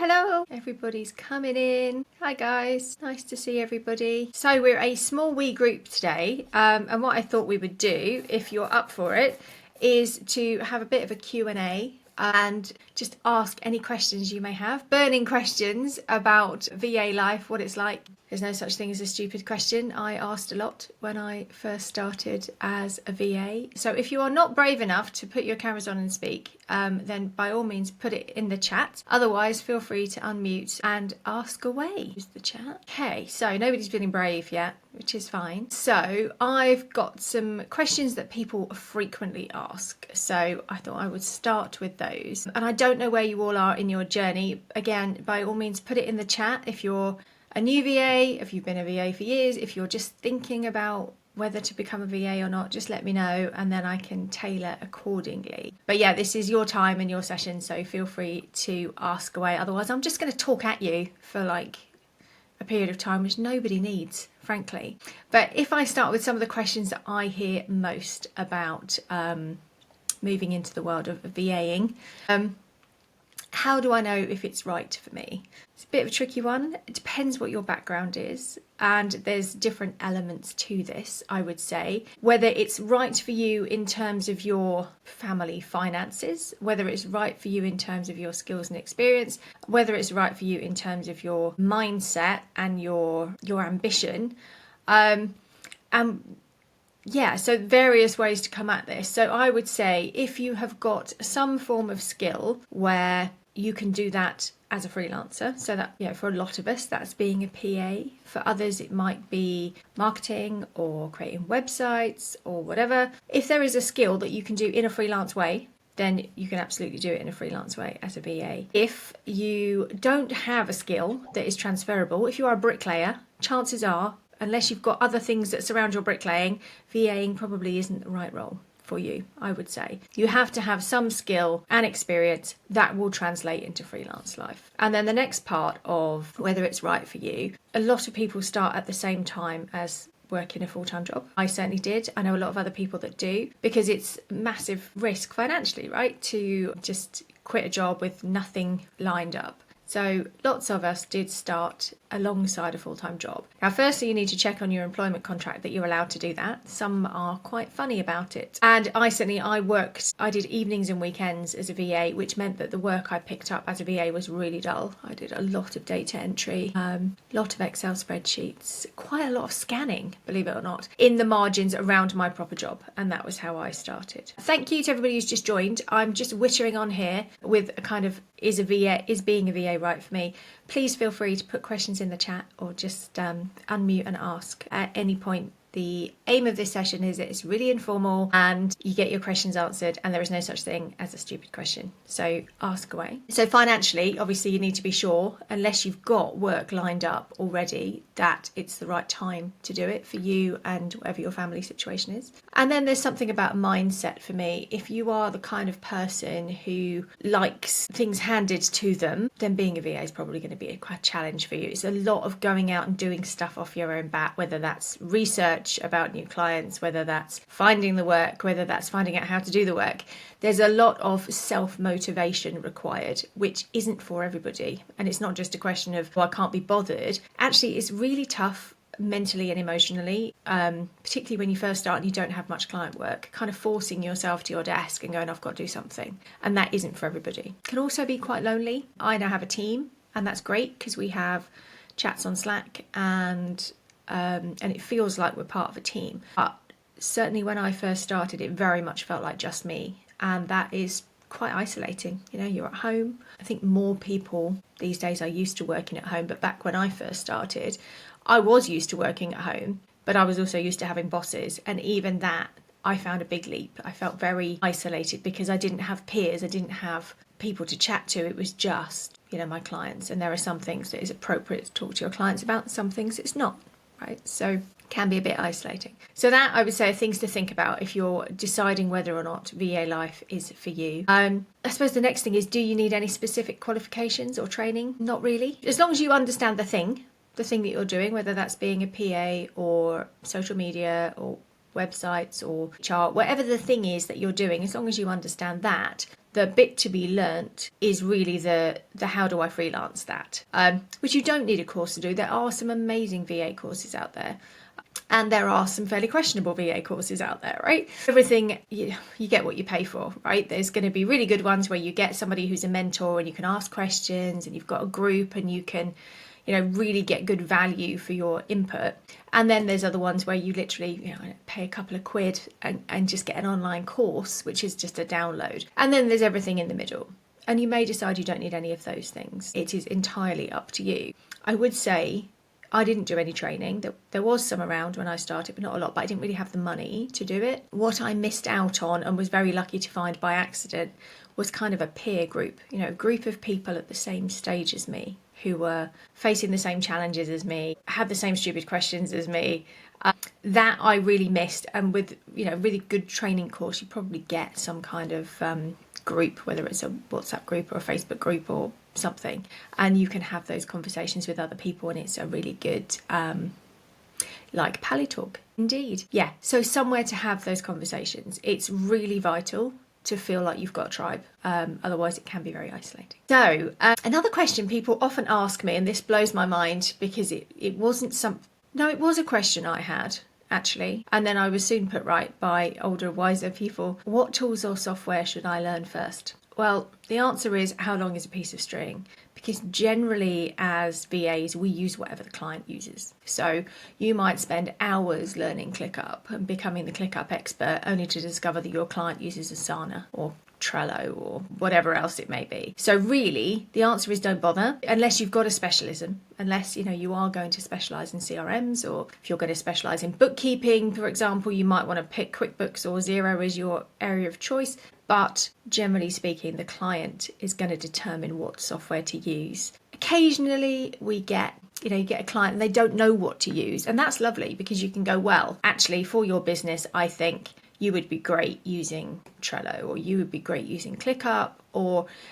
Hello. Everybody's coming in. Hi guys, nice to see everybody. So we're a small wee group today, and what I thought we would do, if you're up for it, is to have a bit of a Q&A and just ask any questions you may have. Burning questions about VA life, what it's like. There's no such thing as a stupid question. I asked a lot when I first started as a VA. So if you are not brave enough to put your cameras on and speak, then by all means put it in the chat. Otherwise, feel free to unmute and ask away. Use the chat. Okay, so nobody's feeling brave yet, which is fine. So I've got some questions that people frequently ask. So I thought I would start with those. And I don't know where you all are in your journey. Again, by all means, put it in the chat if you're a new VA, if you've been a VA for years, if you're just thinking about whether to become a VA or not, just let me know and then I can tailor accordingly. But yeah, this is your time and your session, so feel free to ask away. Otherwise, I'm just going to talk at you for like a period of time, which nobody needs, frankly. But if I start with some of the questions that I hear most about moving into the world of VAing, how do I know if it's right for me? It's a bit of a tricky one. It depends what your background is, and there's different elements to this, I would say. Whether it's right for you in terms of your family finances, whether it's right for you in terms of your skills and experience, whether it's right for you in terms of your mindset and your ambition. Yeah, so various ways to come at this. So I would say if you have got some form of skill where you can do that as a freelancer, so that, yeah, for a lot of us, that's being a PA. For others, it might be marketing or creating websites or whatever. If there is a skill that you can do in a freelance way, then you can absolutely do it in a freelance way as a VA. If you don't have a skill that is transferable, if you are a bricklayer, chances are, unless you've got other things that surround your bricklaying, VAing probably isn't the right role for you, I would say. You have to have some skill and experience that will translate into freelance life. And then the next part of whether it's right for you, a lot of people start at the same time as working a full-time job. I certainly did. I know a lot of other people that do, because it's massive risk financially, right? To just quit a job with nothing lined up. So lots of us did start alongside a full-time job. Now, firstly, you need to check on your employment contract that you're allowed to do that. Some are quite funny about it. And I did evenings and weekends as a VA, which meant that the work I picked up as a VA was really dull. I did a lot of data entry, a lot of Excel spreadsheets, quite a lot of scanning, believe it or not, in the margins around my proper job. And that was how I started. Thank you to everybody who's just joined. I'm just wittering on here with a kind of, is being a VA right for me? Please feel free to put questions in the chat or just unmute and ask at any point. The aim of this session is that it's really informal and you get your questions answered, and there is no such thing as a stupid question. So ask away. So financially, obviously you need to be sure, unless you've got work lined up already, that it's the right time to do it for you and whatever your family situation is. And then there's something about mindset for me. If you are the kind of person who likes things handed to them, then being a VA is probably going to be quite a challenge for you. It's a lot of going out and doing stuff off your own bat, whether that's research about new clients, whether that's finding the work, whether that's finding out how to do the work. There's a lot of self-motivation required, which isn't for everybody. And it's not just a question of, well, I can't be bothered. Actually, it's really tough mentally and emotionally, particularly when you first start and you don't have much client work, kind of forcing yourself to your desk and going, I've got to do something. And that isn't for everybody. It can also be quite lonely. I now have a team, and that's great because we have chats on Slack and it feels like we're part of a team. But certainly when I first started, it very much felt like just me, and that is quite isolating. You know, you're at home. I think more people these days are used to working at home, but back when I first started, I was used to working at home, but I was also used to having bosses, and even that I found a big leap. I felt very isolated because I didn't have peers, I didn't have people to chat to. It was just, you know, my clients, and there are some things that is appropriate to talk to your clients about, some things it's not. Right? So can be a bit isolating. So that, I would say, are things to think about if you're deciding whether or not VA life is for you. I suppose the next thing is, do you need any specific qualifications or training? Not really. As long as you understand the thing that you're doing, whether that's being a PA or social media or websites or chart, whatever the thing is that you're doing, as long as you understand that, the bit to be learnt is really the how do I freelance that, which you don't need a course to do. There are some amazing VA courses out there. And there are some fairly questionable VA courses out there, right? Everything, you get what you pay for, right? There's going to be really good ones where you get somebody who's a mentor and you can ask questions and you've got a group and you can, really get good value for your input. And then there's other ones where you literally, pay a couple of quid and just get an online course, which is just a download. And then there's everything in the middle. And you may decide you don't need any of those things. It is entirely up to you. I would say I didn't do any training. There was some around when I started, but not a lot, but I didn't really have the money to do it. What I missed out on and was very lucky to find by accident was kind of a peer group, a group of people at the same stage as me who were facing the same challenges as me, had the same stupid questions as me. That I really missed. And with, really good training course, you probably get some kind of group, whether it's a WhatsApp group or a Facebook group or something, and you can have those conversations with other people, and it's a really good like Pally Talk. Indeed. Yeah, so somewhere to have those conversations. It's really vital to feel like you've got a tribe, otherwise it can be very isolating. So another question people often ask me, and this blows my mind because it wasn't it was a question I had actually, and then I was soon put right by older, wiser people. What tools or software should I learn first? Well, the answer is, how long is a piece of string? Because generally as VAs, we use whatever the client uses. So you might spend hours learning ClickUp and becoming the ClickUp expert, only to discover that your client uses Asana or Trello or whatever else it may be. So really, the answer is don't bother unless you've got a specialism, unless you are going to specialize in CRMs, or if you're going to specialize in bookkeeping, for example, you might want to pick QuickBooks or Xero as your area of choice. But generally speaking, the client is going to determine what software to use. Occasionally we get you get a client and they don't know what to use, and that's lovely because you can go, well, actually for your business, I think you would be great using Trello, or you would be great using ClickUp,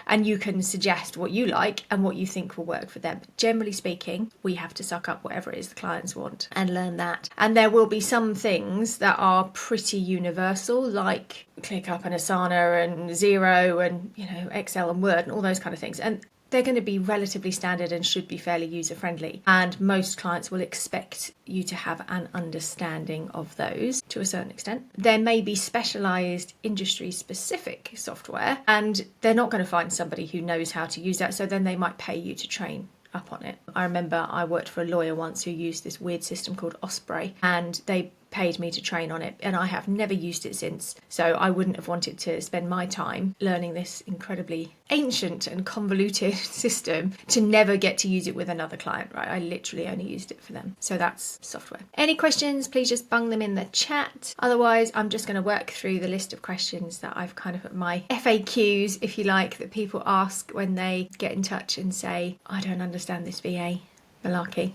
and you can suggest what you like and what you think will work for them. But generally speaking, we have to suck up whatever it is the clients want and learn that. And there will be some things that are pretty universal, like ClickUp and Asana and Xero and Excel and Word and all those kind of things. And they're going to be relatively standard and should be fairly user-friendly. And most clients will expect you to have an understanding of those to a certain extent. There may be specialised industry-specific software, and they're not going to find somebody who knows how to use that, so then they might pay you to train up on it. I remember I worked for a lawyer once who used this weird system called Osprey, and they paid me to train on it, and I have never used it since. So I wouldn't have wanted to spend my time learning this incredibly ancient and convoluted system to never get to use it with another client, right? I literally only used it for them. So that's software. Any questions, please just bung them in the chat. Otherwise, I'm just going to work through the list of questions that I've kind of put my FAQs, if you like, that people ask when they get in touch and say, I don't understand this VA malarkey.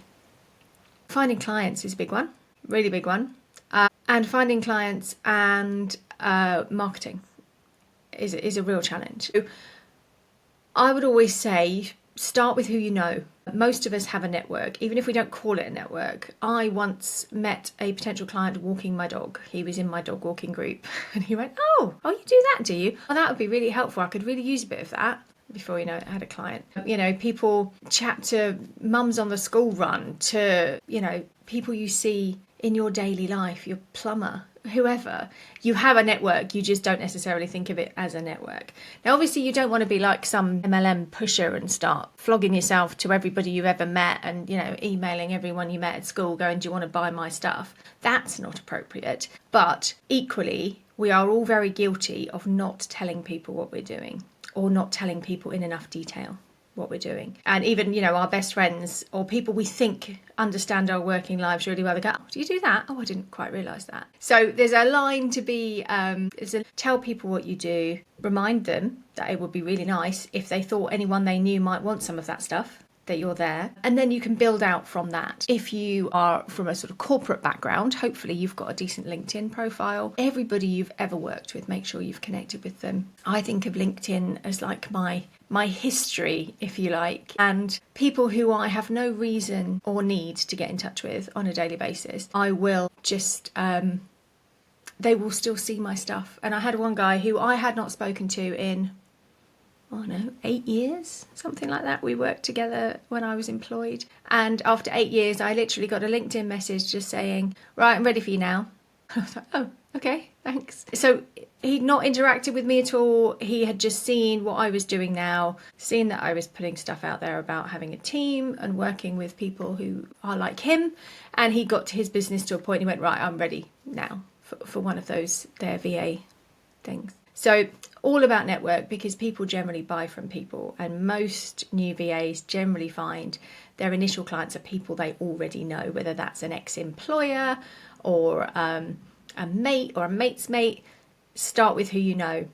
Finding clients is a big one, really big one. And finding clients and marketing is a real challenge. So I would always say start with who you know. Most of us have a network, even if we don't call it a network. I once met a potential client walking my dog. He was in my dog walking group and he went, oh, you do that, do you? Oh, that would be really helpful. I could really use a bit of that. Before I had a client. People chat to mums on the school run, to, people you see in your daily life, your plumber, whoever. You have a network, you just don't necessarily think of it as a network. Now, obviously, you don't want to be like some MLM pusher and start flogging yourself to everybody you've ever met and, emailing everyone you met at school going, do you want to buy my stuff? That's not appropriate. But equally, we are all very guilty of not telling people what we're doing, or not telling people in enough detail what we're doing. And even, our best friends or people we think understand our working lives really well, they go, oh, do you do that? Oh, I didn't quite realise that. So there's a line to be, tell people what you do, remind them that it would be really nice if they thought anyone they knew might want some of that stuff, that you're there, and then you can build out from that. If you are from a sort of corporate background, hopefully you've got a decent LinkedIn profile. Everybody you've ever worked with, make sure you've connected with them. I think of LinkedIn as like my history, if you like, and people who I have no reason or need to get in touch with on a daily basis. I will just they will still see my stuff. And I had one guy who I had not spoken to in I don't know, 8 years, something like that. We worked together when I was employed. And after 8 years, I literally got a LinkedIn message just saying, right, I'm ready for you now. I was like, oh, okay, thanks. So he'd not interacted with me at all. He had just seen what I was doing now, seen that I was putting stuff out there about having a team and working with people who are like him. And he got to his business to a point, he went, right, I'm ready now for one of those, their VA things. So all about network, because people generally buy from people, and most new VAs generally find their initial clients are people they already know, whether that's an ex-employer or a mate or a mate's mate. Start with who you know,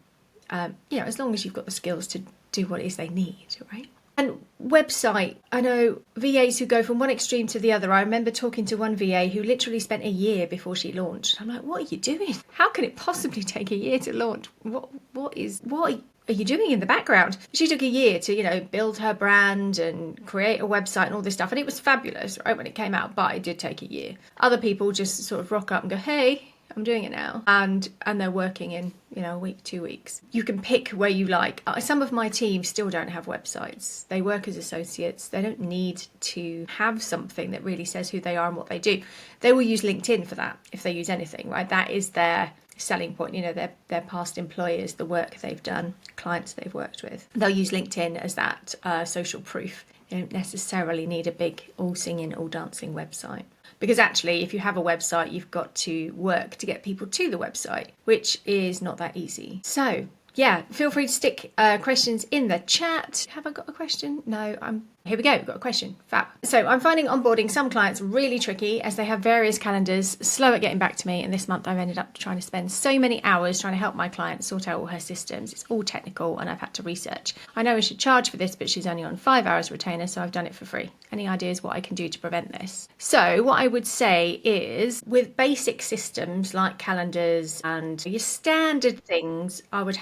as long as you've got the skills to do what it is they need, right? And website, I know VAs who go from one extreme to the other. I remember talking to one VA who literally spent a year before she launched. I'm like, what are you doing? How can it possibly take a year to launch? What are you doing in the background? She took a year to, build her brand and create a website and all this stuff. And it was fabulous, right, when it came out, but it did take a year. Other people just sort of rock up and go, hey, I'm doing it now. And they're working in, a week, 2 weeks. You can pick where you like. Some of my team still don't have websites. They work as associates. They don't need to have something that really says who they are and what they do. They will use LinkedIn for that if they use anything, right? That is their selling point, their past employers, the work they've done, clients they've worked with. They'll use LinkedIn as that social proof. You don't necessarily need a big all singing, all dancing website. Because actually, if you have a website, you've got to work to get people to the website, which is not that easy. So, yeah, feel free to stick questions in the chat. Have I got a question? No, here we go. We've got a question. Fab. So I'm finding onboarding some clients really tricky as they have various calendars, slow at getting back to me. And this month I've ended up trying to spend so many hours trying to help my client sort out all her systems. It's all technical and I've had to research. I know I should charge for this, but she's only on 5 hours retainer, so I've done it for free. Any ideas what I can do to prevent this? So what I would say is with basic systems like calendars and your standard things, I would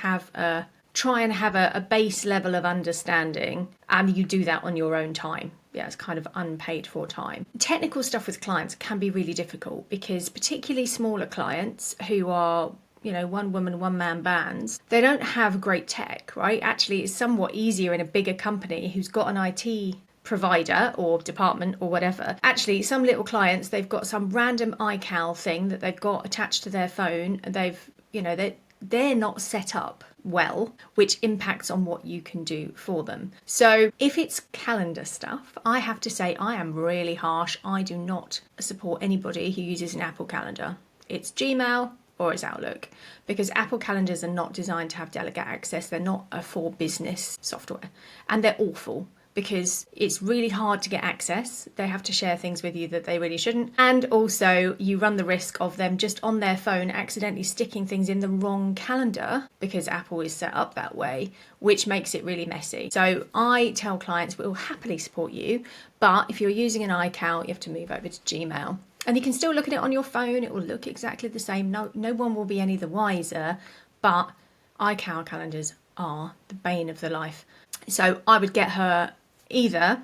try and have a base level of understanding, and you do that on your own time. Yeah, it's kind of unpaid for time. Technical stuff with clients can be really difficult because particularly smaller clients who are one woman, one man bands, they don't have great tech, right? Actually, it's somewhat easier in a bigger company who's got an IT provider or department or whatever. Actually, some little clients, they've got some random iCal thing that they've got attached to their phone. They're not set up well, which impacts on what you can do for them. So if it's calendar stuff, I have to say I am really harsh. I do not support anybody who uses an Apple Calendar. It's Gmail or it's Outlook, because Apple calendars are not designed to have delegate access. They're not for business software, and they're awful because it's really hard to get access. They have to share things with you that they really shouldn't. And also you run the risk of them just on their phone accidentally sticking things in the wrong calendar because Apple is set up that way, which makes it really messy. So I tell clients we'll happily support you, but if you're using an iCal, you have to move over to Gmail. And you can still look at it on your phone. It will look exactly the same. No one will be any the wiser, but iCal calendars are the bane of the life. So I would get her either,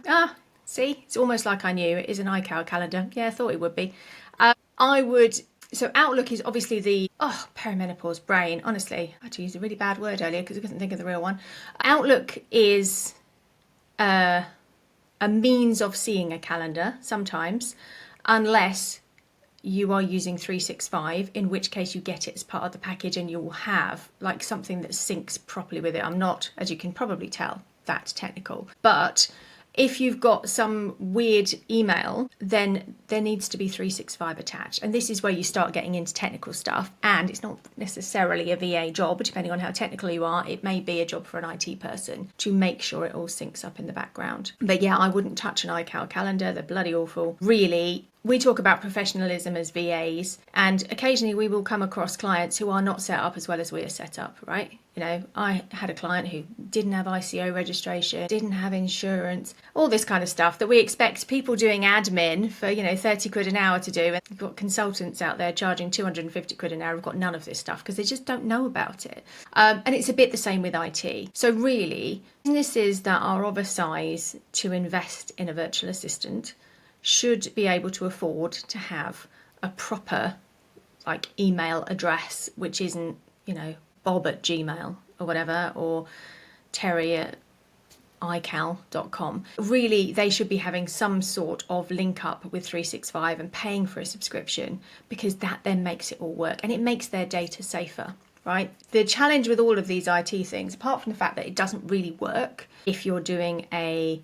see, it's almost like I knew it is an iCal calendar. Yeah, I thought it would be. So Outlook is obviously perimenopause brain. Honestly, I had to use a really bad word earlier because I couldn't think of the real one. Outlook is a means of seeing a calendar sometimes, unless you are using 365, in which case you get it as part of the package and you will have like something that syncs properly with it. I'm not, as you can probably tell, that technical. But if you've got some weird email, then there needs to be 365 attached. And this is where you start getting into technical stuff. And it's not necessarily a VA job, depending on how technical you are. It may be a job for an IT person to make sure it all syncs up in the background. But yeah, I wouldn't touch an iCal calendar. They're bloody awful. Really, we talk about professionalism as VAs, and occasionally we will come across clients who are not set up as well as we are set up, right? I had a client who didn't have ICO registration, didn't have insurance, all this kind of stuff that we expect people doing admin for, 30 quid an hour to do. And we've got consultants out there charging 250 quid an hour who've got none of this stuff because they just don't know about it. And it's a bit the same with IT. So really, businesses that are of a size to invest in a virtual assistant should be able to afford to have a proper email address, which isn't, Bob at Gmail or whatever, or Terry at ical.com. Really, they should be having some sort of link up with 365 and paying for a subscription, because that then makes it all work and it makes their data safer, right? The challenge with all of these IT things, apart from the fact that it doesn't really work if you're trying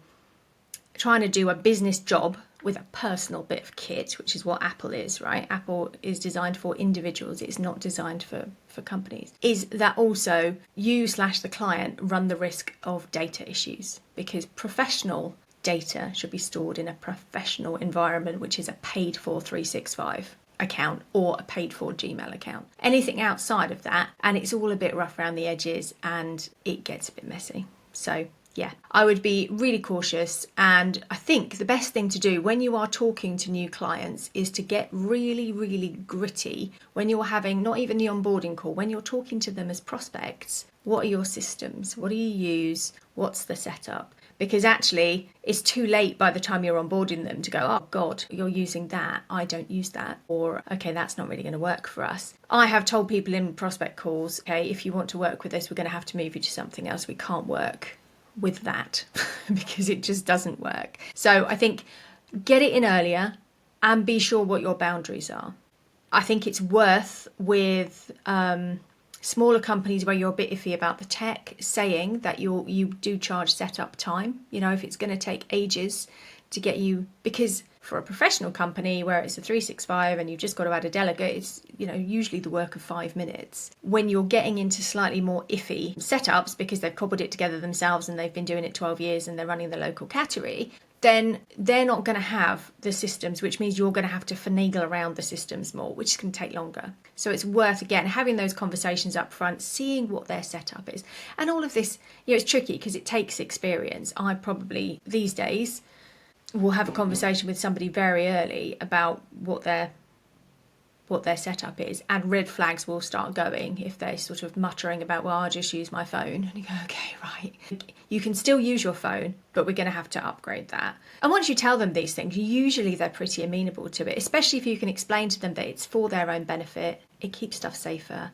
to do a business job with a personal bit of kit, which is what Apple is, right? Apple is designed for individuals. It's not designed for companies. Is that also you/the client run the risk of data issues, because professional data should be stored in a professional environment, which is a paid for 365 account or a paid for Gmail account. Anything outside of that, and it's all a bit rough around the edges and it gets a bit messy. So yeah, I would be really cautious. And I think the best thing to do when you are talking to new clients is to get really, really gritty when you're having not even the onboarding call, when you're talking to them as prospects. What are your systems? What do you use? What's the setup? Because actually it's too late by the time you're onboarding them to go, oh God, you're using that. I don't use that. Or, okay, that's not really going to work for us. I have told people in prospect calls, okay, if you want to work with us, we're going to have to move you to something else. We can't work with that because it just doesn't work. So I think get it in earlier and be sure what your boundaries are. I think it's worth with smaller companies where you're a bit iffy about the tech, saying that you do charge setup time. You know, if it's going to take ages to get you, because for a professional company where it's a 365 and you've just got to add a delegate, it's, you know, usually the work of 5 minutes. When you're getting into slightly more iffy setups because they've cobbled it together themselves and they've been doing it 12 years and they're running the local category, then they're not going to have the systems, which means you're going to have to finagle around the systems more, which can take longer. So it's worth, again, having those conversations up front, seeing what their setup is. And all of this, you know, it's tricky because it takes experience. I probably, these days, will have a conversation with somebody very early about what their setup is, and red flags will start going if they're sort of muttering about, well, I'll just use my phone. And you go, okay, right. You can still use your phone, but we're going to have to upgrade that. And once you tell them these things, usually they're pretty amenable to it, especially if you can explain to them that it's for their own benefit, it keeps stuff safer,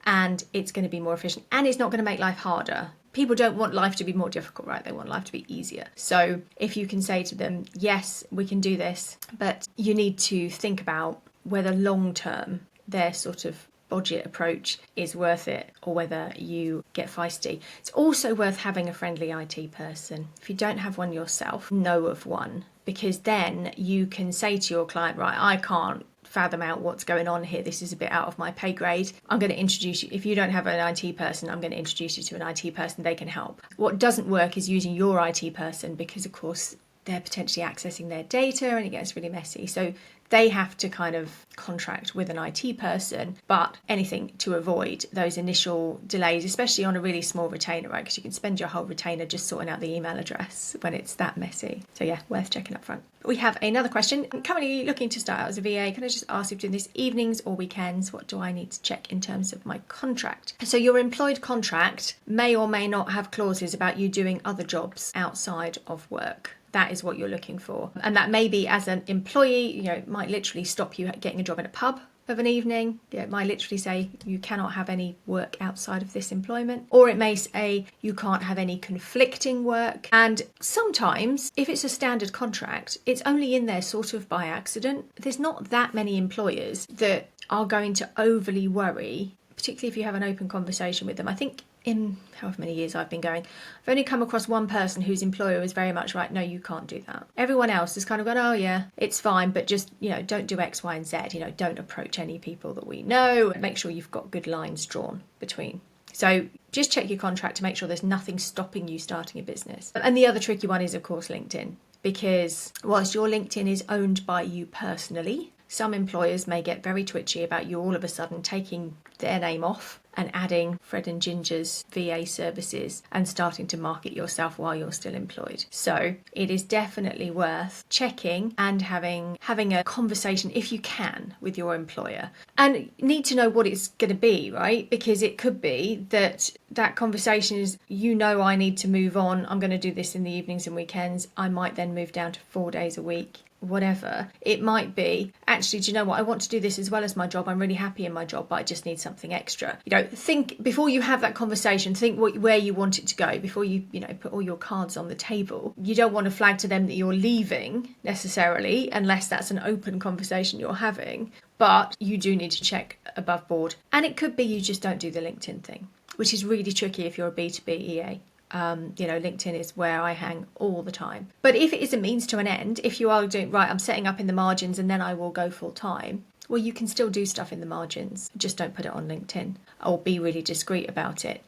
and it's going to be more efficient, and it's not going to make life harder. People don't want life to be more difficult, right? They want life to be easier. So if you can say to them, yes, we can do this, but you need to think about whether long term their sort of budget approach is worth it, or whether you get feisty. It's also worth having a friendly IT person. If you don't have one yourself, know of one, because then you can say to your client, right, I can't fathom out what's going on here. This is a bit out of my pay grade. I'm going to introduce you. If you don't have an IT person, I'm going to introduce you to an IT person. They can help. What doesn't work is using your IT person, because of course they're potentially accessing their data and it gets really messy. So they have to kind of contract with an IT person, but anything to avoid those initial delays, especially on a really small retainer, right? Because you can spend your whole retainer just sorting out the email address when it's that messy. So yeah, worth checking up front. We have another question. I'm currently looking to start out as a VA. Can I just ask if doing this evenings or weekends? What do I need to check in terms of my contract? So your employed contract may or may not have clauses about you doing other jobs outside of work. That is what you're looking for. And that may be, as an employee, you know, it might literally stop you getting a job in a pub of an evening. It might literally say you cannot have any work outside of this employment. Or it may say you can't have any conflicting work. And sometimes, if it's a standard contract, it's only in there sort of by accident. There's not that many employers that are going to overly worry, particularly if you have an open conversation with them. I think in however many years I've been going, I've only come across one person whose employer was very much right, no, you can't do that. Everyone else has kind of gone, oh yeah, it's fine, but just, you know, don't do X, Y, and Z. You know, don't approach any people that we know. Make sure you've got good lines drawn between. So just check your contract to make sure there's nothing stopping you starting a business. And the other tricky one is, of course, LinkedIn. Because whilst your LinkedIn is owned by you personally, some employers may get very twitchy about you all of a sudden taking their name off and adding Fred and Ginger's VA services and starting to market yourself while you're still employed. So it is definitely worth checking and having a conversation, if you can, with your employer. And you need to know what it's going to be, right? Because it could be that conversation is, you know, I need to move on. I'm going to do this in the evenings and weekends. I might then move down to 4 days a week. whatever. It might be, actually, do you know what? I want to do this as well as my job. I'm really happy in my job, but I just need something extra. Think before you have that conversation, think where you want it to go before you put all your cards on the table. You don't want to flag to them that you're leaving necessarily, unless that's an open conversation you're having. But you do need to check above board. And it could be you just don't do the LinkedIn thing, which is really tricky if you're a B2B EA. LinkedIn is where I hang all the time. But if it is a means to an end, if you are doing, right, I'm setting up in the margins and then I will go full time, well, you can still do stuff in the margins. Just don't put it on LinkedIn, or be really discreet about it.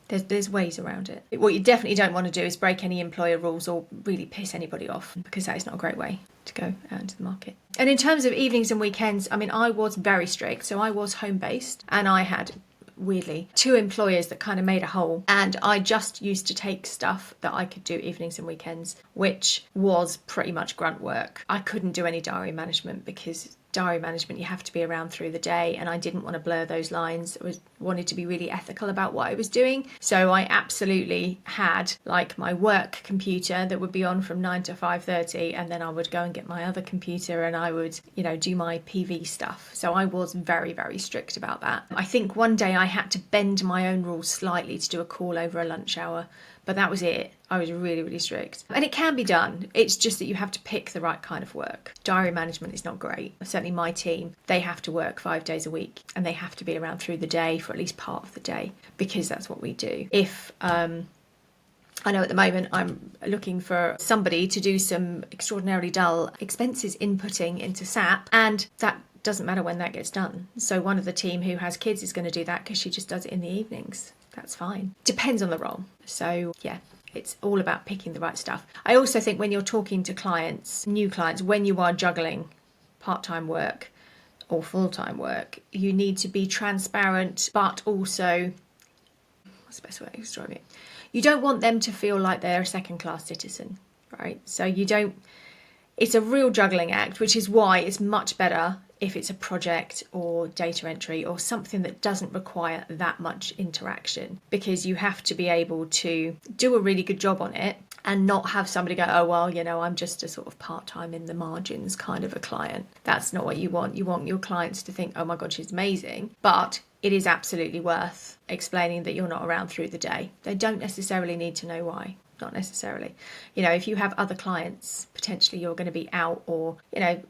There's ways around it. What you definitely don't want to do is break any employer rules or really piss anybody off, because that is not a great way to go out into the market. And in terms of evenings and weekends, I was very strict. So I was home-based, and I had, weirdly, 2 employers that kind of made a whole, and I just used to take stuff that I could do evenings and weekends, which was pretty much grunt work. I couldn't do any diary management, because diary management, you have to be around through the day, and I didn't want to blur those lines. I wanted to be really ethical about what I was doing. So I absolutely had like my work computer that would be on from 9 to 5:30, and then I would go and get my other computer and I would, do my PV stuff. So I was very, very strict about that. I think one day I had to bend my own rules slightly to do a call over a lunch hour, but that was it. I was really, really strict. And it can be done. It's just that you have to pick the right kind of work. Diary management is not great. Certainly my team, they have to work 5 days a week, and they have to be around through the day for at least part of the day, because that's what we do. If I know at the moment I'm looking for somebody to do some extraordinarily dull expenses inputting into SAP, and that doesn't matter when that gets done. So one of the team who has kids is going to do that because she just does it in the evenings. That's fine. Depends on the role. So yeah, it's all about picking the right stuff. I also think when you're talking to clients, new clients, when you are juggling part-time work or full-time work, you need to be transparent, but also, what's the best way to describe it? You don't want them to feel like they're a second-class citizen, right? So it's a real juggling act, which is why it's much better if it's a project or data entry or something that doesn't require that much interaction, because you have to be able to do a really good job on it and not have somebody go, oh, well, I'm just a sort of part-time in the margins kind of a client. That's not what you want. You want your clients to think, oh my God, she's amazing. But it is absolutely worth explaining that you're not around through the day. They don't necessarily need to know why. Not necessarily. If you have other clients, potentially you're going to be out, or,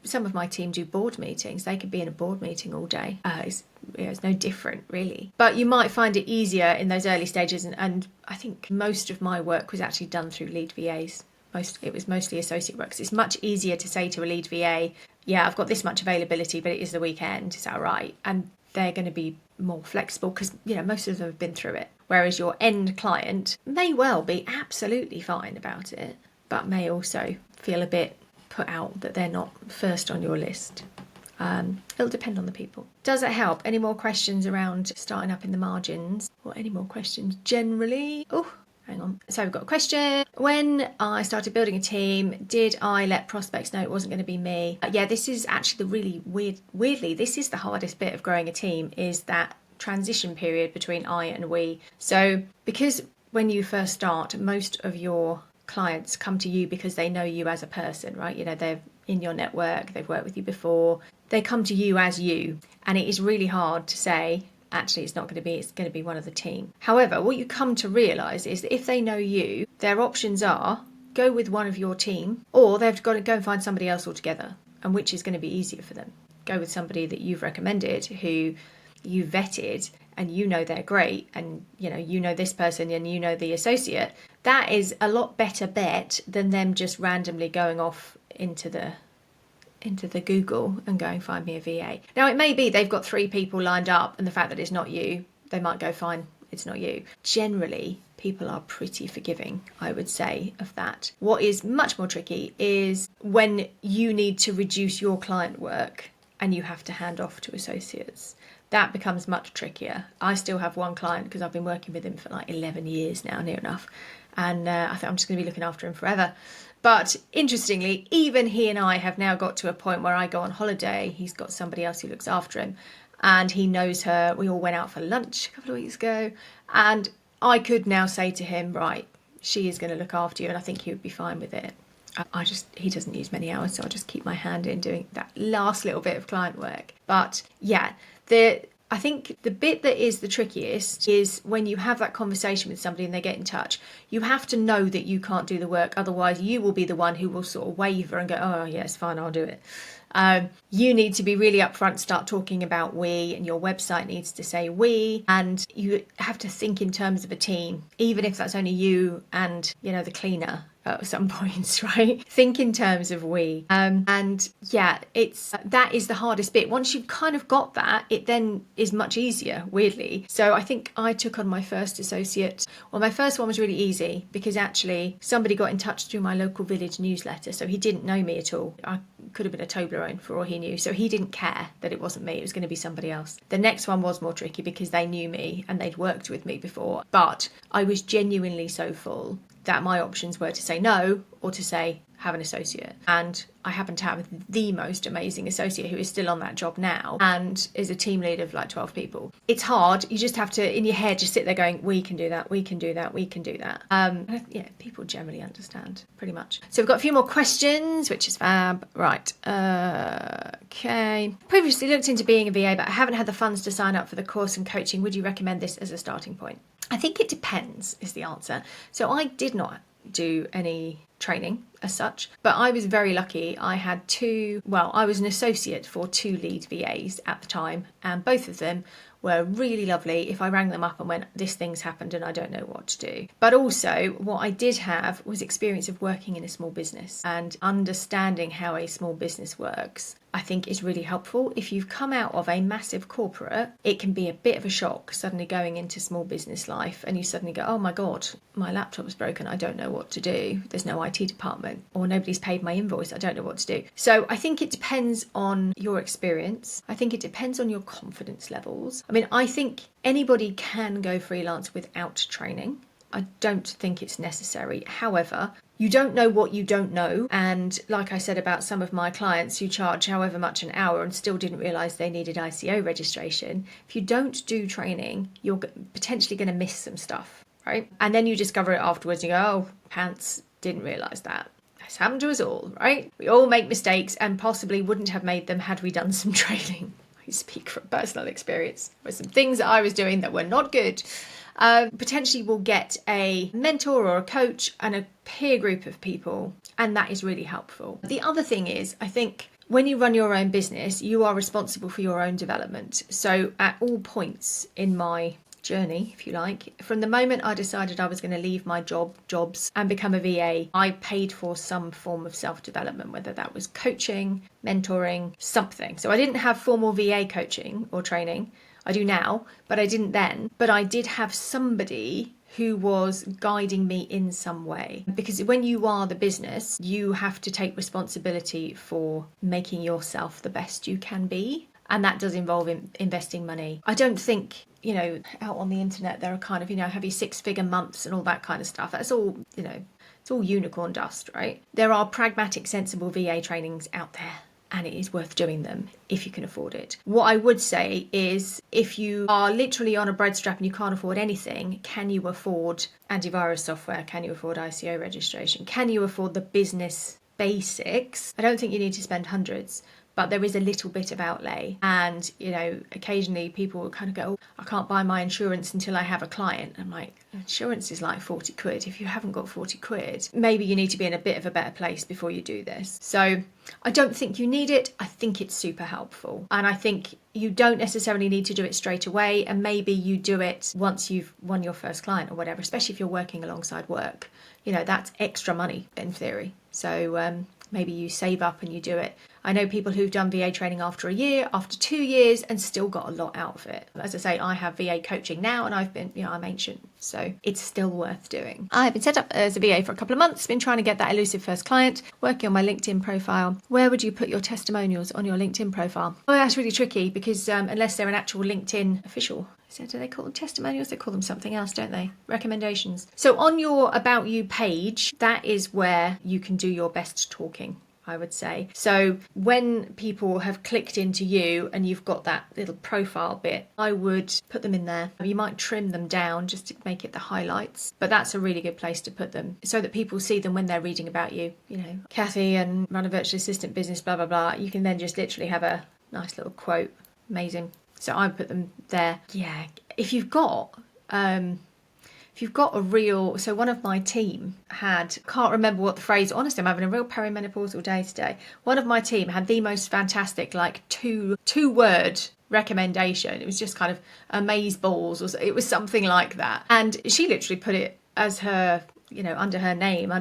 some of my team do board meetings. They could be in a board meeting all day. It's no different, really. But you might find it easier in those early stages. And I think most of my work was actually done through lead VAs. It was mostly associate work. So it's much easier to say to a lead VA, yeah, I've got this much availability, but it is the weekend. Is that all right? And they're going to be more flexible because, most of them have been through it. Whereas your end client may well be absolutely fine about it, but may also feel a bit put out that they're not first on your list. It'll depend on the people. Does it help? Any more questions around starting up in the margins? Or any more questions generally? Oh, hang on. So we've got a question. When I started building a team, did I let prospects know it wasn't going to be me? Yeah, this is actually the really weirdly, this is the hardest bit of growing a team, is that transition period between I and we. So because when you first start, most of your clients come to you because they know you as a person, right? They're in your network, they've worked with you before, they come to you as you, and it is really hard to say, actually it's going to be one of the team. However, what you come to realise is that if they know you, their options are go with one of your team, or they've got to go and find somebody else altogether, and which is going to be easier for them. Go with somebody that you've recommended, who you vetted, and they're great, and you know this person and the associate. That is a lot better bet than them just randomly going off into the Google and going, find me a VA. Now it may be they've got 3 people lined up, and the fact that it's not you, they might go, fine, it's not you. Generally people are pretty forgiving, I would say, of that. What is much more tricky is when you need to reduce your client work and you have to hand off to associates. That becomes much trickier. I still have one client because I've been working with him for like 11 years now, near enough. And I think I'm just going to be looking after him forever. But interestingly, even he and I have now got to a point where I go on holiday. He's got somebody else who looks after him, and he knows her. We all went out for lunch a couple of weeks ago, and I could now say to him, right, she is going to look after you, and I think he would be fine with it. he doesn't use many hours, so I'll just keep my hand in doing that last little bit of client work. But yeah, I think the bit that is the trickiest is when you have that conversation with somebody and they get in touch. You have to know that you can't do the work, otherwise you will be the one who will sort of waver and go, oh yeah, it's fine, I'll do it. You need to be really upfront, start talking about we, and your website needs to say we, and you have to think in terms of a team, even if that's only you and, the cleaner at some points, right? Think in terms of we. And yeah, that is the hardest bit. Once you've kind of got that, it then is much easier, weirdly. So I think I took on my first associate. Well, my first one was really easy because actually somebody got in touch through my local village newsletter. So he didn't know me at all. I could have been a Toblerone for all he knew. So he didn't care that it wasn't me. It was going to be somebody else. The next one was more tricky because they knew me and they'd worked with me before. But I was genuinely so full that my options were to say no or to say have an associate. And I happen to have the most amazing associate who is still on that job now and is a team lead of like 12 people. It's hard. You just have to, in your head, just sit there going, we can do that, we can do that, we can do that. Yeah, people generally understand pretty much. So we've got a few more questions, which is fab. Right. Okay. Previously looked into being a VA, but I haven't had the funds to sign up for the course and coaching. Would you recommend this as a starting point? I think it depends is the answer. So I did not do any training as such, but I was very lucky. I was an associate for 2 lead VAs at the time, and both of them were really lovely. If I rang them up and went, this thing's happened and I don't know what to do. But also what I did have was experience of working in a small business, and understanding how a small business works I think is really helpful. If you've come out of a massive corporate, it can be a bit of a shock suddenly going into small business life, and you suddenly go, oh my God, my laptop's broken, I don't know what to do. There's no IT department, or nobody's paid my invoice, I don't know what to do. So I think it depends on your experience. I think it depends on your confidence levels. I mean, I think anybody can go freelance without training. I don't think it's necessary. However, you don't know what you don't know. And like I said about some of my clients who charge however much an hour and still didn't realise they needed ICO registration, if you don't do training, you're potentially going to miss some stuff, right? And then you discover it afterwards and you go, oh, pants, didn't realise that. It's happened to us all, right? We all make mistakes and possibly wouldn't have made them had we done some training. I speak from personal experience. There were some things that I was doing that were not good. Potentially we'll get a mentor or a coach and a peer group of people, and that is really helpful. The other thing is, I think when you run your own business, you are responsible for your own development. So at all points in my journey, if you like, from the moment I decided I was going to leave my jobs and become a VA, I paid for some form of self-development, whether that was coaching, mentoring, something. So I didn't have formal VA coaching or training. I do now, but I didn't then. But I did have somebody who was guiding me in some way. Because when you are the business, you have to take responsibility for making yourself the best you can be. And that does involve investing money. I don't think, out on the internet, there are kind of, have you 6-figure months and all that kind of stuff. That's all, it's all unicorn dust, right? There are pragmatic, sensible VA trainings out there, and it is worth doing them if you can afford it. What I would say is, if you are literally on a bread strap and you can't afford anything, can you afford antivirus software? Can you afford ICO registration? Can you afford the business basics? I don't think you need to spend hundreds, but there is a little bit of outlay. And, occasionally people will kind of go, oh, I can't buy my insurance until I have a client. I'm like, insurance is like 40 quid. If you haven't got 40 quid, maybe you need to be in a bit of a better place before you do this. So I don't think you need it. I think it's super helpful. And I think you don't necessarily need to do it straight away. And maybe you do it once you've won your first client or whatever, especially if you're working alongside work. That's extra money in theory. So maybe you save up and you do it. I know people who've done VA training after a year, after 2 years, and still got a lot out of it. As I say, I have VA coaching now, and I'm ancient, so it's still worth doing. I've been set up as a VA for a couple of months, been trying to get that elusive first client, working on my LinkedIn profile. Where would you put your testimonials on your LinkedIn profile? Well, that's really tricky because unless they're an actual LinkedIn official, so do they call them testimonials? They call them something else, don't they? Recommendations. So on your About You page, that is where you can do your best talking, I would say. So when people have clicked into you and you've got that little profile bit, I would put them in there. You might trim them down just to make it the highlights, but that's a really good place to put them so that people see them when they're reading about you. You know, Kathy and run a virtual assistant business, blah, blah, blah. You can then just literally have a nice little quote. Amazing. So I put them there. Yeah. If you've got a real, so one of my team can't remember what the phrase, honestly, I'm having a real perimenopausal day today. One of my team had the most fantastic, like two-word recommendation. It was just kind of amaze balls, or it was something like that. And she literally put it as her, you know, under her name,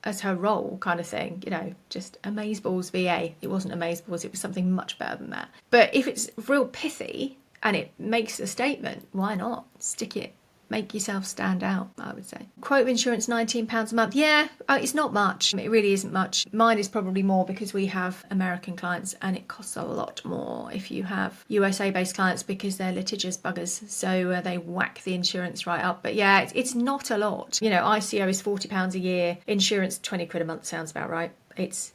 as her role kind of thing, you know, just amazeballs VA. It wasn't amazeballs, it was something much better than that. But if it's real pithy and it makes a statement, why not stick it? Make yourself stand out, I would say. Quote insurance, £19 a month. Yeah, it's not much. It really isn't much. Mine is probably more because we have American clients and it costs a lot more if you have USA-based clients because they're litigious buggers. So they whack the insurance right up. But yeah, it's not a lot. You know, ICO is £40 a year. Insurance, 20 quid a month sounds about right. It's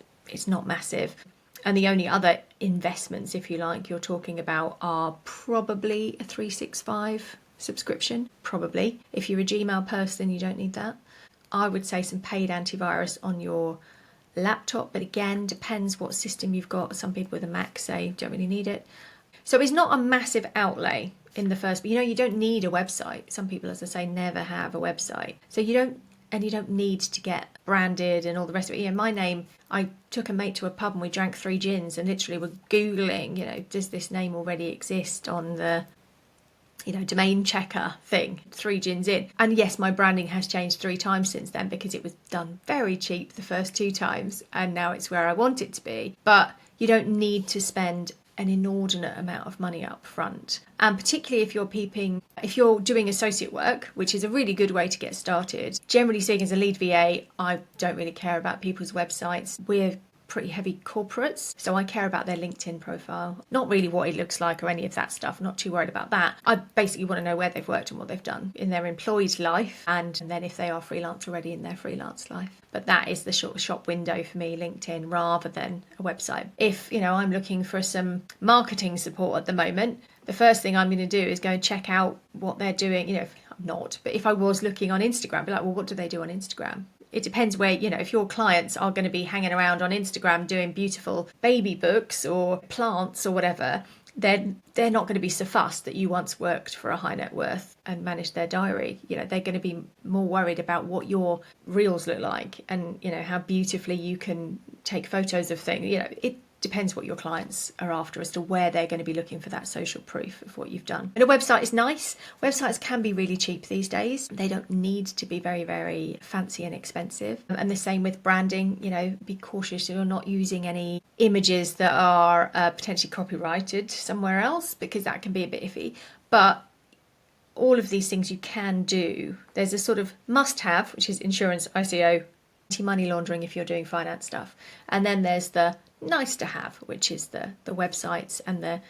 not massive. And the only other investments, if you like, you're talking about are probably a 365 subscription, probably. If you're a Gmail person, you don't need that. I would say some paid antivirus on your laptop, but again, depends what system you've got. Some people with a Mac say don't really need it. So it's not a massive outlay in the first, but you know, you don't need a website. Some people, as I say, never have a website. So you don't need to get branded and all the rest of it. Yeah, my name, I took a mate to a pub and we drank 3 gins and literally were Googling, you know, does this name already exist on the, you know, domain checker thing, 3 gins in. And yes, my branding has changed 3 times since then because it was done very cheap the first 2 times and now it's where I want it to be. But you don't need to spend an inordinate amount of money up front. And particularly if you're doing associate work, which is a really good way to get started. Generally speaking, as a lead VA, I don't really care about people's websites. We're pretty heavy corporates, so I care about their LinkedIn profile, not really what it looks like or any of that stuff. I'm not too worried about that. I basically want to know where they've worked and what they've done in their employed life, and then if they are freelance already, in their freelance life. But that is the shop window for me, LinkedIn, rather than a website. If, you know, I'm looking for some marketing support at the moment, the first thing I'm going to do is go and check out what they're doing. You know, if I'm not, but if I was looking on Instagram, I'd be like, well, what do they do on Instagram? It depends where, you know, if your clients are going to be hanging around on Instagram doing beautiful baby books or plants or whatever, then they're not going to be so fussed that you once worked for a high net worth and managed their diary. You know, they're going to be more worried about what your reels look like and, you know, how beautifully you can take photos of things. You know, it depends what your clients are after as to where they're going to be looking for that social proof of what you've done. And a website is nice. Websites can be really cheap these days. They don't need to be very, very fancy and expensive. And the same with branding. You know, be cautious you're not using any images that are potentially copyrighted somewhere else, because that can be a bit iffy. But all of these things you can do. There's a sort of must-have, which is insurance, ICO, anti-money laundering if you're doing finance stuff. And then there's the nice to have, which is the websites and the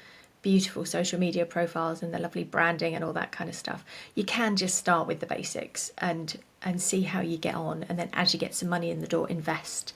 beautiful social media profiles and the lovely branding and all that kind of stuff. You can just start with the basics and see how you get on, and then as you get some money in the door, invest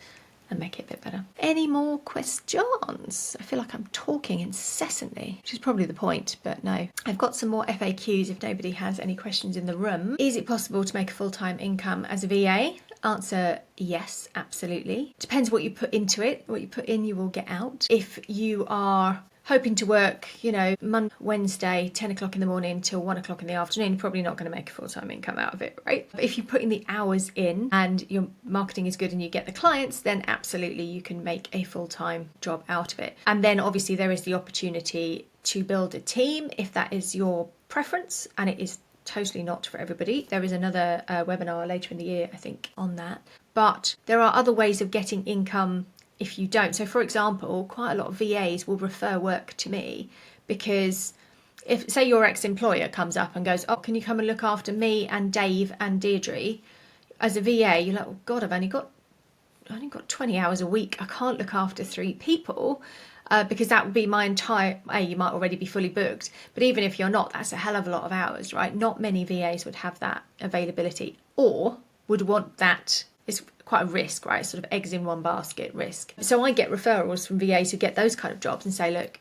and make it a bit better. Any more questions? I feel like I'm talking incessantly, which is probably the point, but no. I've got some more FAQs if nobody has any questions in the room. Is it possible to make a full-time income as a VA? Answer, yes, absolutely. Depends what you put into it. What you put in, you will get out. If you are hoping to work, you know, Monday, Wednesday, 10 o'clock in the morning till 1 o'clock in the afternoon, you're probably not going to make a full-time income out of it, right? But if you're putting the hours in and your marketing is good and you get the clients, then absolutely you can make a full-time job out of it. And then obviously there is the opportunity to build a team if that is your preference, and it is totally not for everybody. There is another webinar later in the year, I think, on that. But there are other ways of getting income if you don't. So for example, quite a lot of VAs will refer work to me because if, say, your ex-employer comes up and goes, oh, can you come and look after me and Dave and Deirdre? As a VA, you're like, oh God, I've only got 20 hours a week. I can't look after 3 people. Because that would be my entire, you might already be fully booked, but even if you're not, that's a hell of a lot of hours, right? Not many VAs would have that availability or would want that it's quite a risk, right? Sort of eggs in one basket risk. So I get referrals from VAs who get those kind of jobs and say, look,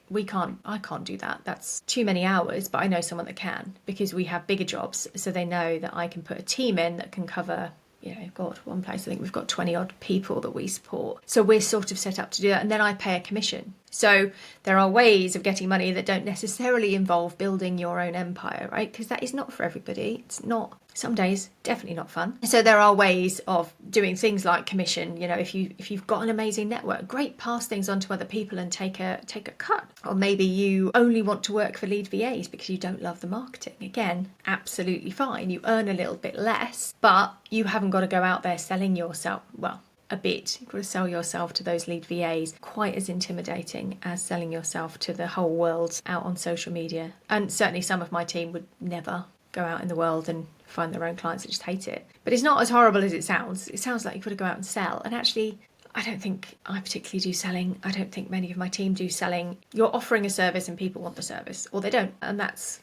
I can't do that. That's too many hours, but I know someone that can, because we have bigger jobs. So they know that I can put a team in that can cover, God, one place, I think we've got 20 odd people that we support. So we're sort of set up to do that. And then I pay a commission. So there are ways of getting money that don't necessarily involve building your own empire, right? Because that is not for everybody. It's not, some days, definitely not fun. So there are ways of doing things like commission. If you've got an amazing network, great, pass things on to other people and take a cut. Or maybe you only want to work for lead VAs because you don't love the marketing. Again, absolutely fine. You earn a little bit less, but you haven't got to go out there selling yourself. Well, a bit. You've got to sell yourself to those lead VAs. Quite as intimidating as selling yourself to the whole world out on social media. And certainly some of my team would never go out in the world and find their own clients. They just hate it. But it's not as horrible as it sounds. It sounds like you've got to go out and sell. And actually, I don't think I particularly do selling. I don't think many of my team do selling. You're offering a service and people want the service, or they don't. And that's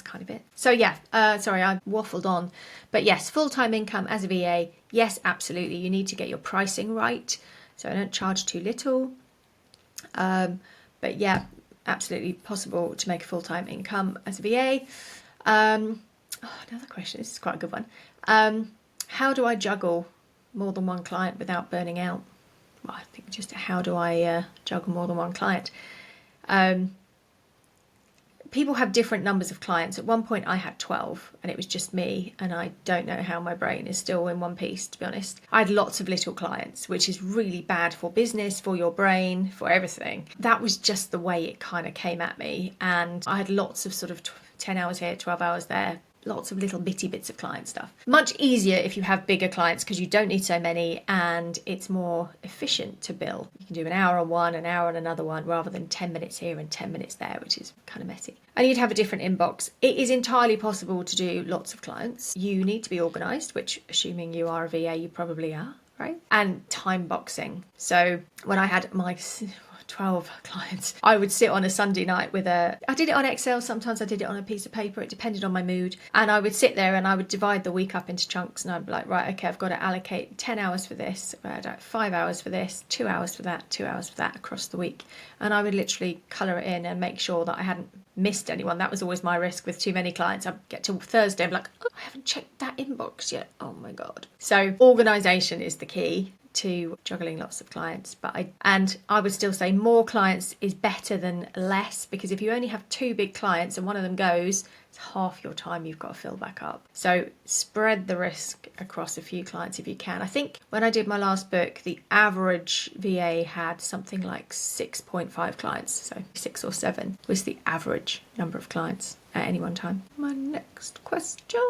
kind of it. So yeah, sorry, I waffled on. But yes, full-time income as a VA, yes, absolutely. You need to get your pricing right. So I don't charge too little. But yeah, absolutely possible to make a full-time income as a VA. Another question, this is quite a good one. How do I juggle more than one client without burning out? Well, I think just how do I juggle more than one client? People have different numbers of clients. At one point I had 12 and it was just me, and I don't know how my brain is still in one piece, to be honest. I had lots of little clients, which is really bad for business, for your brain, for everything. That was just the way it kind of came at me, and I had lots of sort of 10 hours here, 12 hours there, lots of little bitty bits of client stuff. Much easier if you have bigger clients because you don't need so many and it's more efficient to bill. You can do an hour on one, an hour on another one, rather than 10 minutes here and 10 minutes there, which is kind of messy. And you'd have a different inbox. It is entirely possible to do lots of clients. You need to be organised, which, assuming you are a VA, you probably are, right? And time boxing. So when I had my 12 clients, I would sit on a Sunday night I did it on Excel, sometimes I did it on a piece of paper, it depended on my mood, and I would sit there and I would divide the week up into chunks, and I'd be like, right, okay, I've got to allocate 10 hours for this, 5 hours for this, 2 hours for that, 2 hours for that across the week. And I would literally colour it in and make sure that I hadn't missed anyone. That was always my risk with too many clients. I'd get to Thursday and be like, oh, I haven't checked that inbox yet, oh my god. So organisation is the key to juggling lots of clients. And I would still say more clients is better than less, because if you only have 2 big clients and one of them goes, it's half your time you've got to fill back up. So spread the risk across a few clients if you can. I think when I did my last book, the average VA had something like 6.5 clients, so 6 or 7 was the average number of clients at any one time. My next question: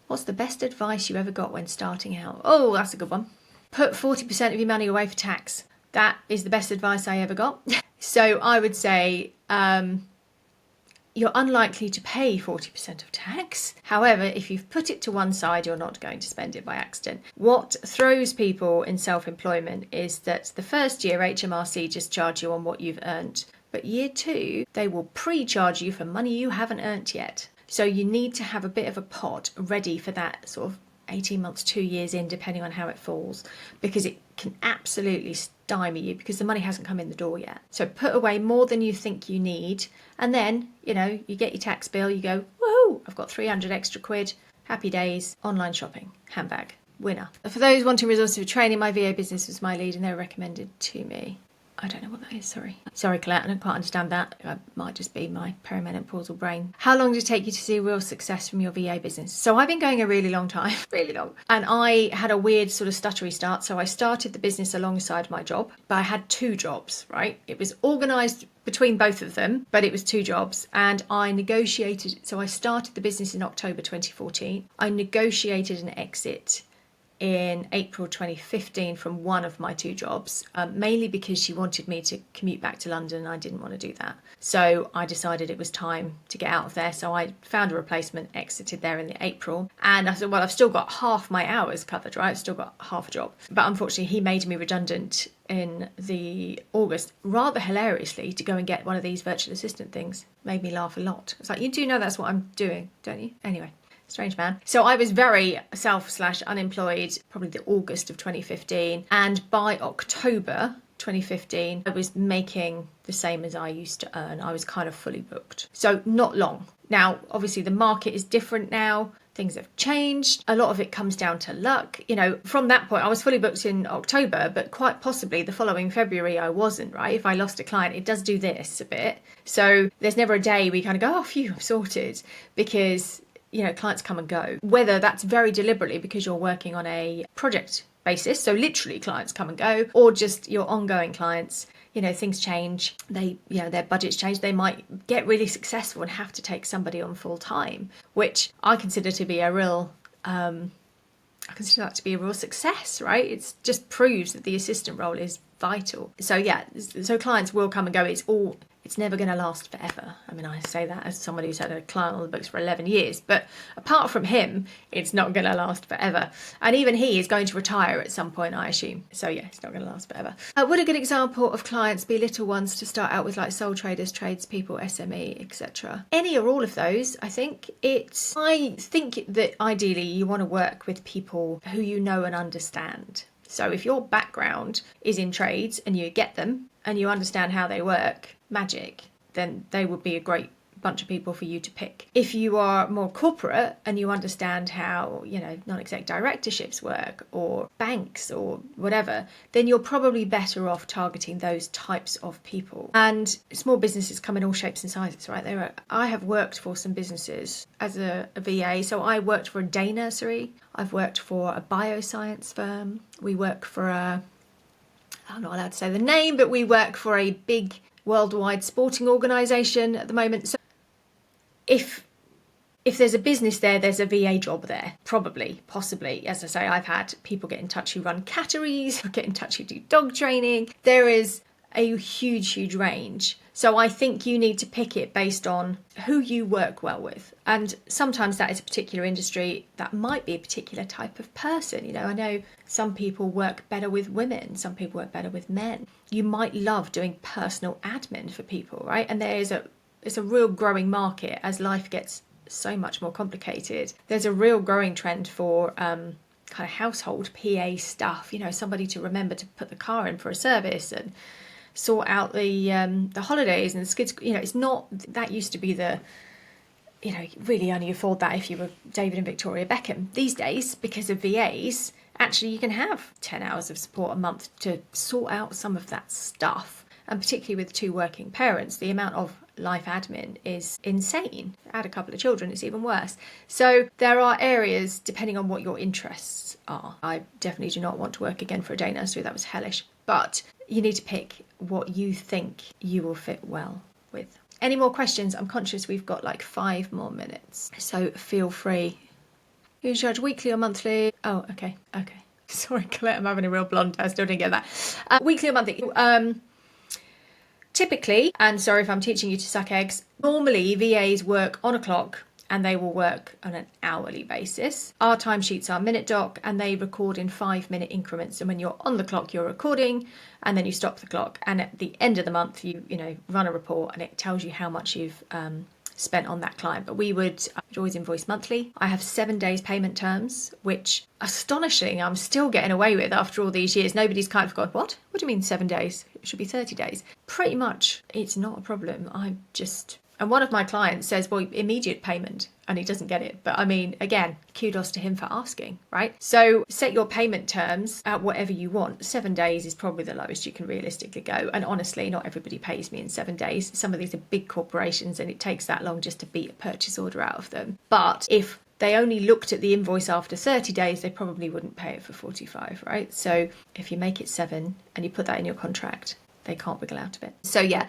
what's the best advice you ever got when starting out? Oh, that's a good one. Put 40% of your money away for tax. That is the best advice I ever got. So I would say you're unlikely to pay 40% of tax. However, if you've put it to one side, you're not going to spend it by accident. What throws people in self-employment is that the first year HMRC just charge you on what you've earned. But year 2, they will pre-charge you for money you haven't earned yet. So you need to have a bit of a pot ready for that sort of 18 months, 2 years in, depending on how it falls, because it can absolutely stymie you because the money hasn't come in the door yet. So put away more than you think you need, and then, you get your tax bill, you go, woohoo, I've got 300 extra quid, happy days, online shopping, handbag, winner. For those wanting resources for training, my VA business was my lead and they were recommended to me. I don't know what that is, sorry Colette, I don't quite understand that. It might just be my perimenopausal brain. How long did it take you to see real success from your VA business? So I've been going a really long time, really long. And I had a weird sort of stuttery start. So I started the business alongside my job, but I had 2 jobs, right? It was organised between both of them, but it was 2 jobs, and I negotiated. So I started the business in October 2014. I negotiated an exit in April 2015 from one of my 2 jobs, mainly because she wanted me to commute back to London and I didn't want to do that. So I decided it was time to get out of there. So I found a replacement, exited there in the April, and I said, well, I've still got half my hours covered, right? I've still got half a job. But unfortunately, he made me redundant in the August, rather hilariously, to go and get one of these virtual assistant things. Made me laugh a lot. It's like, you do know that's what I'm doing, don't you? Anyway. Strange man. So I was very self/unemployed, probably the August of 2015. And by October 2015, I was making the same as I used to earn. I was kind of fully booked. So not long. Now, obviously the market is different now. Things have changed. A lot of it comes down to luck. You know, from that point, I was fully booked in October, but quite possibly the following February I wasn't, right? If I lost a client, it does do this a bit. So there's never a day we kind of go, oh, phew, I'm sorted, because, you know, clients come and go. Whether that's very deliberately because you're working on a project basis, so literally clients come and go, or just your ongoing clients, you know, things change, they, you know, their budgets change, they might get really successful and have to take somebody on full time, which I consider to be a real success, right? It just proves that the assistant role is vital. So yeah, so clients will come and go. It's never going to last forever. I mean, I say that as somebody who's had a client on the books for 11 years, but apart from him, it's not going to last forever. And even he is going to retire at some point, I assume. So yeah, it's not going to last forever. Would a good example of clients be little ones to start out with, like sole traders, tradespeople, SME, etc.? Any or all of those, I think. I think that ideally you want to work with people who you know and understand. So if your background is in trades and you get them and you understand how they work, magic, then they would be a great bunch of people for you to pick. If you are more corporate and you understand how, you know, non-exec directorships work or banks or whatever, then you're probably better off targeting those types of people. And small businesses come in all shapes and sizes, right? I have worked for some businesses as a VA. So I worked for a day nursery. I've worked for a bioscience firm. We work for I'm not allowed to say the name, but we work for a big worldwide sporting organisation at the moment. So if there's a business there, there's a VA job there, probably, possibly. As I say, I've had people get in touch who run catteries, get in touch who do dog training. There is a huge range. So I think you need to pick it based on who you work well with. And sometimes that is a particular industry, that might be a particular type of person. You know, I know some people work better with women, some people work better with men. You might love doing personal admin for people, right? And it's a real growing market as life gets so much more complicated. There's a real growing trend for kind of household PA stuff, you know, somebody to remember to put the car in for a service and sort out the holidays and the kids. You know, it's not, that used to be the, you know, really only afford that if you were David and Victoria Beckham. These days, because of VAs, actually you can have 10 hours of support a month to sort out some of that stuff. And particularly with two working parents, the amount of life admin is insane. Add a couple of children, it's even worse. So there are areas, depending on what your interests are. I definitely do not want to work again for a day nursery. That was hellish. But you need to pick what you think you will fit well with. Any more questions? I'm conscious we've got like 5 more minutes. So feel free. You charge weekly or monthly? Oh, okay. Sorry, Colette, I'm having a real blunder. I still didn't get that. Weekly or monthly? Typically, and sorry if I'm teaching you to suck eggs, normally VAs work on a clock and they will work on an hourly basis. Our timesheets are minute doc and they record in 5-minute increments. And when you're on the clock, you're recording and then you stop the clock. And at the end of the month, you run a report and it tells you how much you've spent on that client. But I would always invoice monthly. I have 7 days payment terms, which astonishing, I'm still getting away with after all these years. Nobody's kind of gone, what do you mean 7 days? It should be 30 days. Pretty much, it's not a problem. And one of my clients says, well, immediate payment, and he doesn't get it. But I mean, again, kudos to him for asking, right? So set your payment terms at whatever you want. 7 days is probably the lowest you can realistically go. And honestly, not everybody pays me in 7 days. Some of these are big corporations and it takes that long just to beat a purchase order out of them. But if they only looked at the invoice after 30 days, they probably wouldn't pay it for 45, right? So if you make it 7 and you put that in your contract, they can't wiggle out of it. So yeah,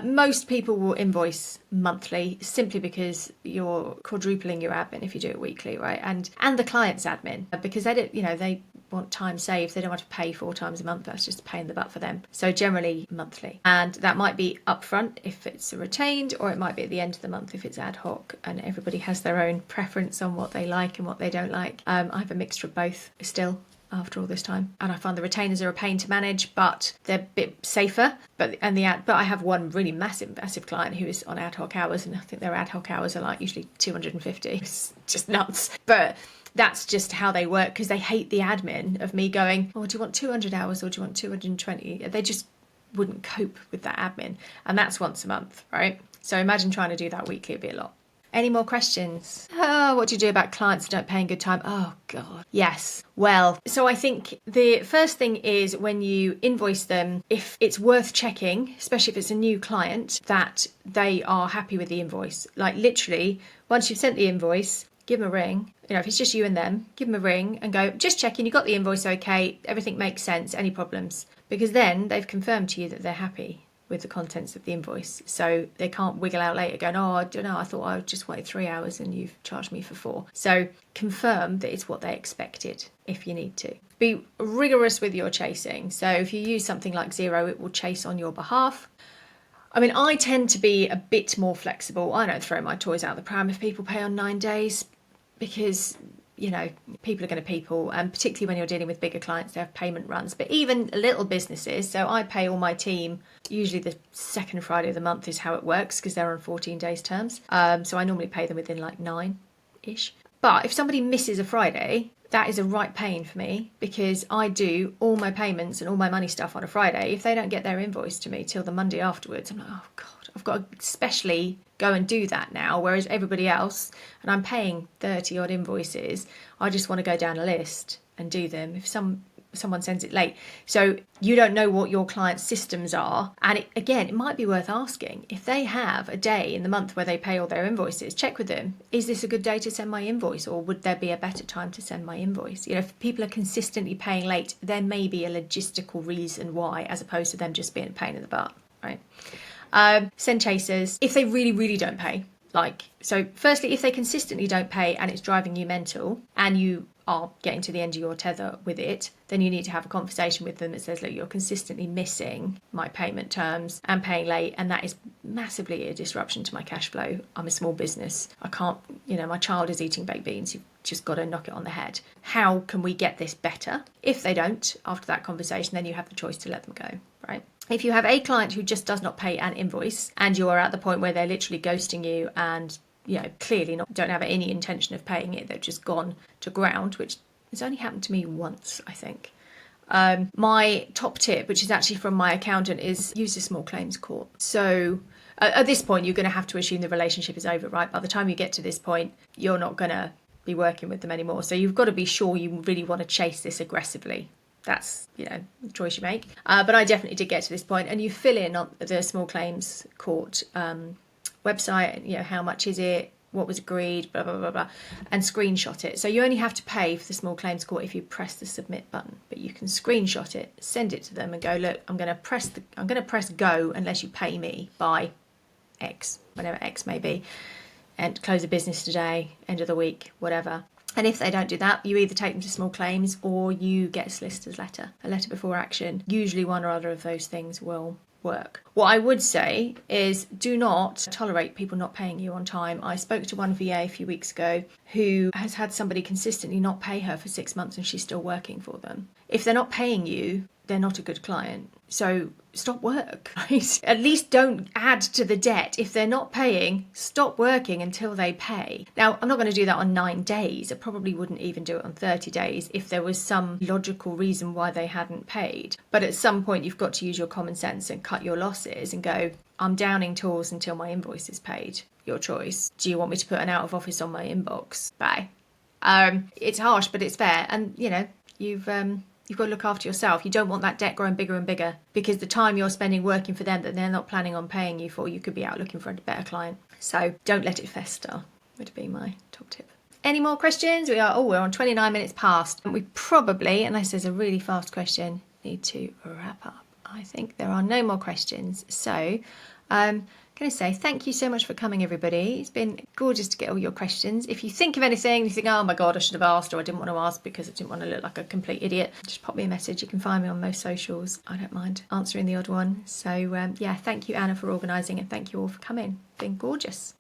most people will invoice monthly simply because you're quadrupling your admin if you do it weekly, right? And the client's admin, because they don't, they want time saved. They don't want to pay 4 times a month. That's just a pain in the butt for them. So generally monthly. And that might be upfront if it's a retained, or it might be at the end of the month if it's ad hoc, and everybody has their own preference on what they like and what they don't like. I have a mixture of both still. after all this time. And I find the retainers are a pain to manage, but they're a bit safer. But I have one really massive client who is on ad hoc hours, and I think their ad hoc hours are like usually 250. It's just nuts. But that's just how they work, because they hate the admin of me going, oh, do you want 200 hours or do you want 220? They just wouldn't cope with that admin. And that's once a month, right? So imagine trying to do that weekly, it'd be a lot. Any more questions? Oh, what do you do about clients who don't pay in good time? Oh, God. Yes. Well, so I think the first thing is when you invoice them, if it's worth checking, especially if it's a new client, that they are happy with the invoice. Like literally, once you've sent the invoice, give them a ring. You know, if it's just you and them, give them a ring and go, just checking, you got the invoice okay, everything makes sense, any problems? Because then they've confirmed to you that they're happy with the contents of the invoice. So they can't wiggle out later going, oh, I don't know, I thought I just wanted 3 hours and you've charged me for 4. So confirm that it's what they expected if you need to. Be rigorous with your chasing. So if you use something like Xero, it will chase on your behalf. I mean, I tend to be a bit more flexible. I don't throw my toys out the pram if people pay on 9 days, because you know, people are going to people, and particularly when you're dealing with bigger clients, they have payment runs. But even little businesses, so I pay all my team, usually the second Friday of the month is how it works, because they're on 14 days terms. So I normally pay them within like 9-ish. But if somebody misses a Friday, that is a right pain for me, because I do all my payments and all my money stuff on a Friday. If they don't get their invoice to me till the Monday afterwards, I'm like, oh God, I've got to especially go and do that now, whereas everybody else, and I'm paying 30 odd invoices, I just want to go down a list and do them if someone sends it late. So you don't know what your client's systems are, and it might be worth asking if they have a day in the month where they pay all their invoices. Check with them, is this a good day to send my invoice, or would there be a better time to send my invoice? You know, if people are consistently paying late, there may be a logistical reason why, as opposed to them just being a pain in the butt, right? Send chasers if they really, really don't pay. So firstly, if they consistently don't pay and it's driving you mental and you are getting to the end of your tether with it, then you need to have a conversation with them that says, look, you're consistently missing my payment terms and paying late, and that is massively a disruption to my cash flow. I'm a small business. I can't, my child is eating baked beans. You've just got to knock it on the head. How can we get this better? If they don't, after that conversation, then you have the choice to let them go, right? If you have a client who just does not pay an invoice and you're at the point where they're literally ghosting you and clearly don't have any intention of paying it, they've just gone to ground, which has only happened to me once, I think. My top tip, which is actually from my accountant, is use a small claims court. So at this point, you're going to have to assume the relationship is over, right? By the time you get to this point, you're not going to be working with them anymore. So you've got to be sure you really want to chase this aggressively. That's, the choice you make. But I definitely did get to this point, and you fill in on the small claims court website, how much is it, what was agreed, blah, blah, blah, blah, and screenshot it. So you only have to pay for the small claims court if you press the submit button, but you can screenshot it, send it to them and go, look, I'm going to press go unless you pay me by X, whatever X may be, and close the business today, end of the week, whatever. And if they don't do that, you either take them to small claims or you get a solicitor's letter, a letter before action. Usually one or other of those things will work. What I would say is do not tolerate people not paying you on time. I spoke to one VA a few weeks ago who has had somebody consistently not pay her for 6 months and she's still working for them. If they're not paying you, they're not a good client. So stop work, right? At least don't add to the debt. If they're not paying, stop working until they pay. Now, I'm not going to do that on 9 days. I probably wouldn't even do it on 30 days if there was some logical reason why they hadn't paid. But at some point, you've got to use your common sense and cut your losses and go, I'm downing tools until my invoice is paid. Your choice. Do you want me to put an out of office on my inbox? Bye. It's harsh, but it's fair. And, you've got to look after yourself. You don't want that debt growing bigger and bigger, because the time you're spending working for them that they're not planning on paying you for, you could be out looking for a better client. So don't let it fester, would be my top tip. Any more questions? We're on 29 minutes past. We probably, unless there's a really fast question, need to wrap up. I think there are no more questions. So I'm going to say thank you so much for coming, everybody. It's been gorgeous to get all your questions. If you think of anything, you think, oh my God, I should have asked, or I didn't want to ask because I didn't want to look like a complete idiot, just pop me a message. You can find me on most socials. I don't mind answering the odd one. So thank you, Anna, for organising, and thank you all for coming. It's been gorgeous.